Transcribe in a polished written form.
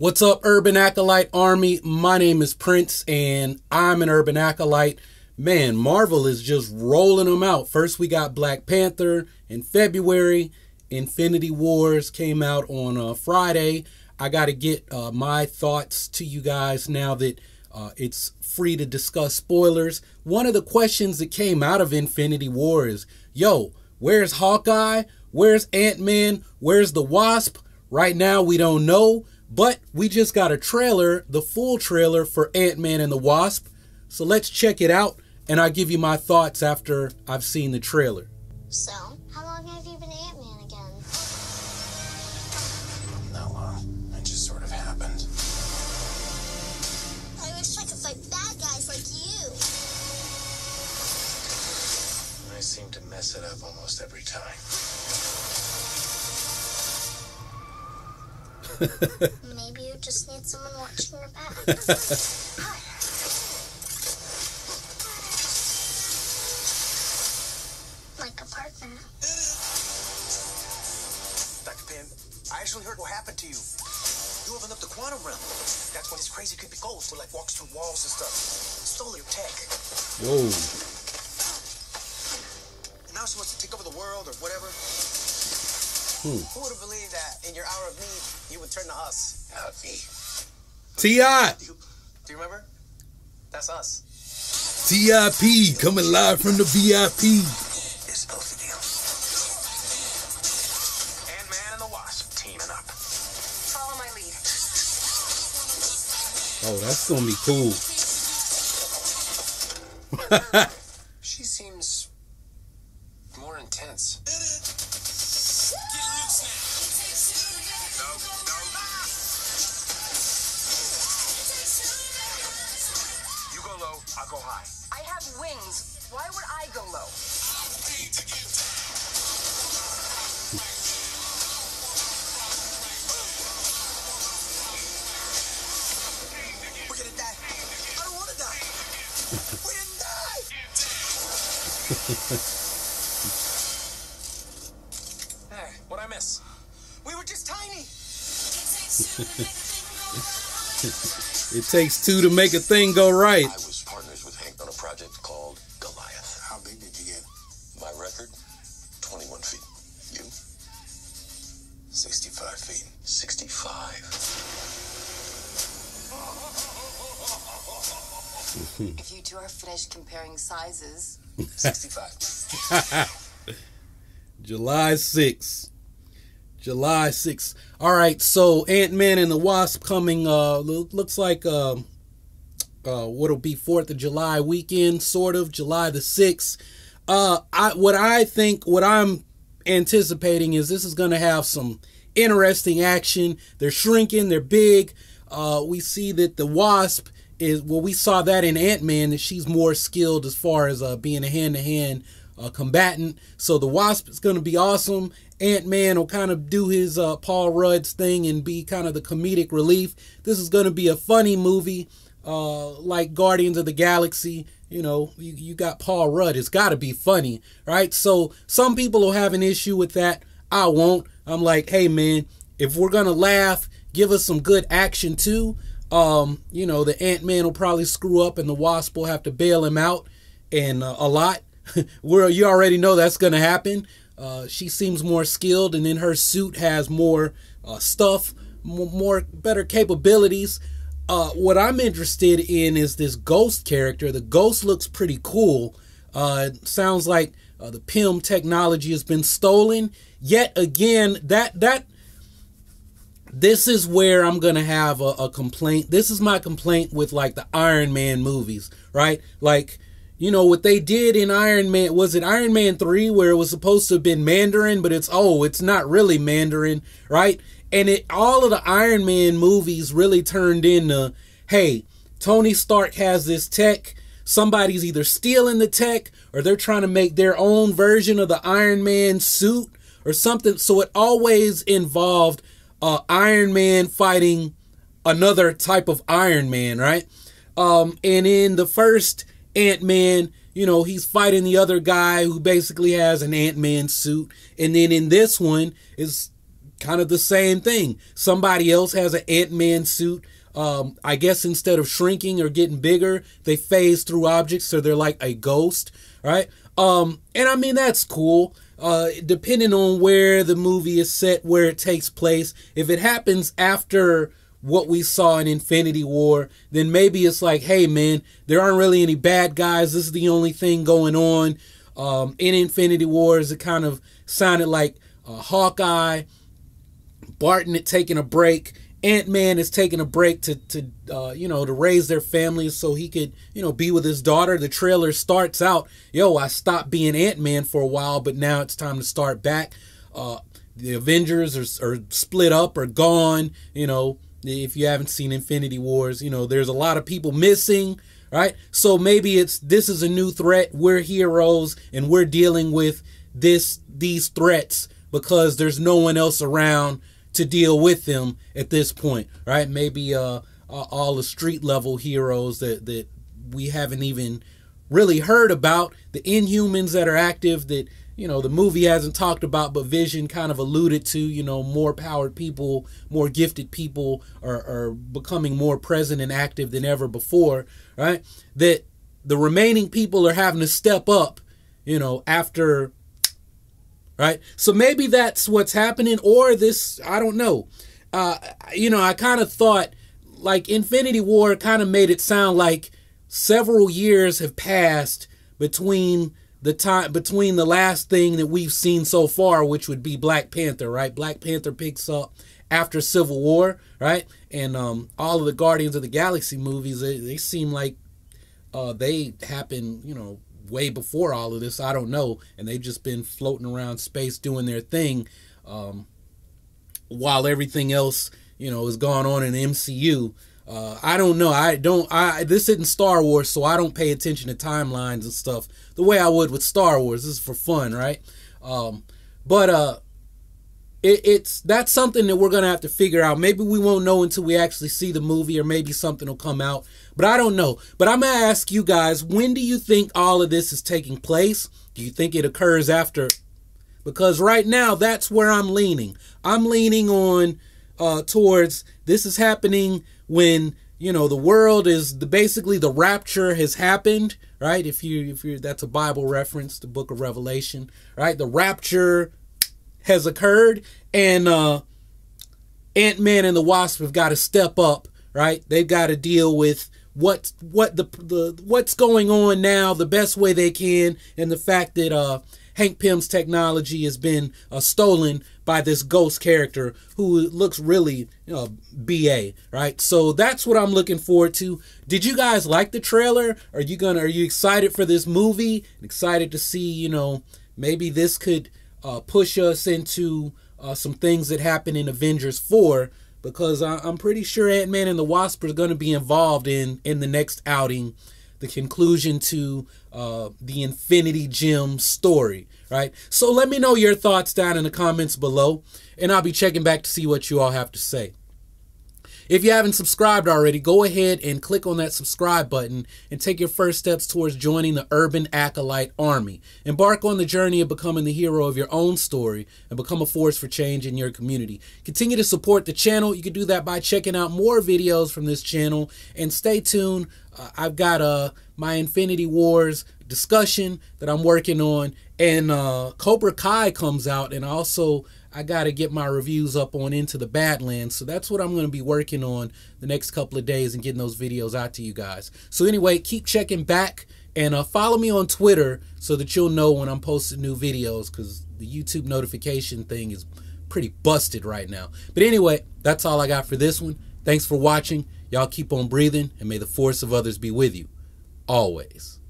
What's up, Urban Acolyte Army? My name is Prince, and I'm an Urban Acolyte. Man, Marvel is just rolling them out. First, we got Black Panther in February. Infinity Wars came out on Friday. I got to get my thoughts to you guys now that it's free to discuss spoilers. One of the questions that came out of Infinity War is, yo, where's Hawkeye? Where's Ant-Man? Where's the Wasp? Right now, we don't know. But we just got a trailer, the full trailer for Ant-Man and the Wasp. So let's check it out, and I'll give you my thoughts after I've seen the trailer. So, how long have you been Ant-Man again? Not long. It just sort of happened. I wish I could fight bad guys like you. I seem to mess it up almost every time. Maybe you just need someone watching your back. Like a partner. Dr. Pym, I actually heard what happened to you. You opened up the quantum realm. That's when this crazy creepy ghost who walks through walls and stuff. Stole your tech. Whoa. And now she wants to take over the world or whatever. Who would have believed that in your hour of need, you would turn to us? Not me. T.I. Do you remember? That's us. T.I.P. coming live from the VIP. It's both of you. Ant-Man and the Wasp teaming up. Follow my lead. Oh, that's gonna be cool. She seems more intense. You go low, I'll go high. I have wings. Why would I go low? We're gonna die. I don't want to die. We're gonna die. Hey, what'd I miss? We were just tiny. It takes two to make a thing go right. I was partners with Hank on a project called Goliath. How big did you get? My record, 21 feet. You? 65 feet. 65. If you two are finished comparing sizes. 65. July 6th. July 6th. All right, so Ant-Man and the Wasp coming, looks like what'll be 4th of July weekend, sort of, July the 6th. What I'm anticipating is this is going to have some interesting action. They're shrinking, they're big. We see that the Wasp is, well, we saw that in Ant-Man, that she's more skilled as far as being a hand-to-hand combatant. So the Wasp is going to be awesome. Ant-Man will kind of do his Paul Rudd's thing and be kind of the comedic relief. This is going to be a funny movie, like Guardians of the Galaxy. You know, you got Paul Rudd. It's got to be funny, right? So some people will have an issue with that. I won't. I'm like, hey, man, if we're going to laugh, give us some good action too. You know, the Ant-Man will probably screw up and the Wasp will have to bail him out, and a lot. You already know that's going to happen. She seems more skilled, and then her suit has more stuff, better capabilities. What I'm interested in is this Ghost character. The Ghost looks pretty cool. It sounds like the Pym technology has been stolen. Yet again, this is where I'm going to have a complaint. This is my complaint with like the Iron Man movies, right? Like, you know, what they did in Iron Man, was it Iron Man 3 where it was supposed to have been Mandarin, but it's not really Mandarin, right? And all of the Iron Man movies really turned into, hey, Tony Stark has this tech, somebody's either stealing the tech or they're trying to make their own version of the Iron Man suit or something. So it always involved Iron Man fighting another type of Iron Man, right? And in the first Ant-Man, you know, he's fighting the other guy who basically has an Ant-Man suit. And then in this one is kind of the same thing. Somebody else has an Ant-Man suit. I guess instead of shrinking or getting bigger, they phase through objects, so they're like a ghost, right? And I mean, that's cool. Depending on where the movie is set, where it takes place. If it happens after what we saw in Infinity War, then maybe it's like, hey man, there aren't really any bad guys. This is the only thing going on. In Infinity Wars, it kind of sounded like Hawkeye, Barton had taken a break. Ant-Man is taking a break to raise their families so he could, be with his daughter. The trailer starts out, I stopped being Ant-Man for a while, but now it's time to start back. The Avengers are split up or gone. If you haven't seen Infinity Wars, there's a lot of people missing, right? So maybe this is a new threat. We're heroes and we're dealing with these threats because there's no one else around to deal with them at this point, right? Maybe all the street level heroes that we haven't even really heard about, the Inhumans that are active that the movie hasn't talked about, but Vision kind of alluded to. More powered people, more gifted people are becoming more present and active than ever before, right? That the remaining people are having to step up, after. Right. So maybe that's what's happening, or this, I don't know. I kind of thought like Infinity War kind of made it sound like several years have passed between the last thing that we've seen so far, which would be Black Panther, right? Black Panther picks up after Civil War, right? And all of the Guardians of the Galaxy movies, they seem like they happen, way before all of this. I don't know, and they've just been floating around space doing their thing while everything else is going on in the MCU. I don't know. This isn't Star Wars, so I don't pay attention to timelines and stuff the way I would with Star Wars. This is for fun, right? But that's something that we're gonna have to figure out. Maybe we won't know until we actually see the movie, or maybe something will come out, but I don't know. But I'm gonna ask you guys, when do you think all of this is taking place? Do you think it occurs after? Because right now, that's where I'm leaning. I'm leaning on towards this is happening when the world is basically the rapture has happened, right? If you that's a Bible reference, the book of Revelation, right? The rapture has occurred, and Ant-Man and the Wasp have got to step up, right? They've got to deal with what's going on now the best way they can, and the fact that Hank Pym's technology has been stolen by this ghost character who looks really BA, right? So that's what I'm looking forward to. Did you guys like the trailer? Are you excited for this movie? Excited to see, maybe this could push us into some things that happen in Avengers 4, because I'm pretty sure Ant-Man and the Wasp are going to be involved in the next outing, the conclusion to the Infinity Gem story, right? So let me know your thoughts down in the comments below, and I'll be checking back to see what you all have to say. If you haven't subscribed already, go ahead and click on that subscribe button and take your first steps towards joining the Urban Acolyte Army. Embark on the journey of becoming the hero of your own story and become a force for change in your community. Continue to support the channel. You can do that by checking out more videos from this channel, and stay tuned. I've got my Infinity Wars discussion that I'm working on, and Cobra Kai comes out, and also I got to get my reviews up on Into the Badlands. So that's what I'm going to be working on the next couple of days and getting those videos out to you guys. So anyway, keep checking back, and follow me on Twitter so that you'll know when I'm posting new videos, because the YouTube notification thing is pretty busted right now. But anyway, that's all I got for this one. Thanks for watching. Y'all keep on breathing, and may the force of others be with you always.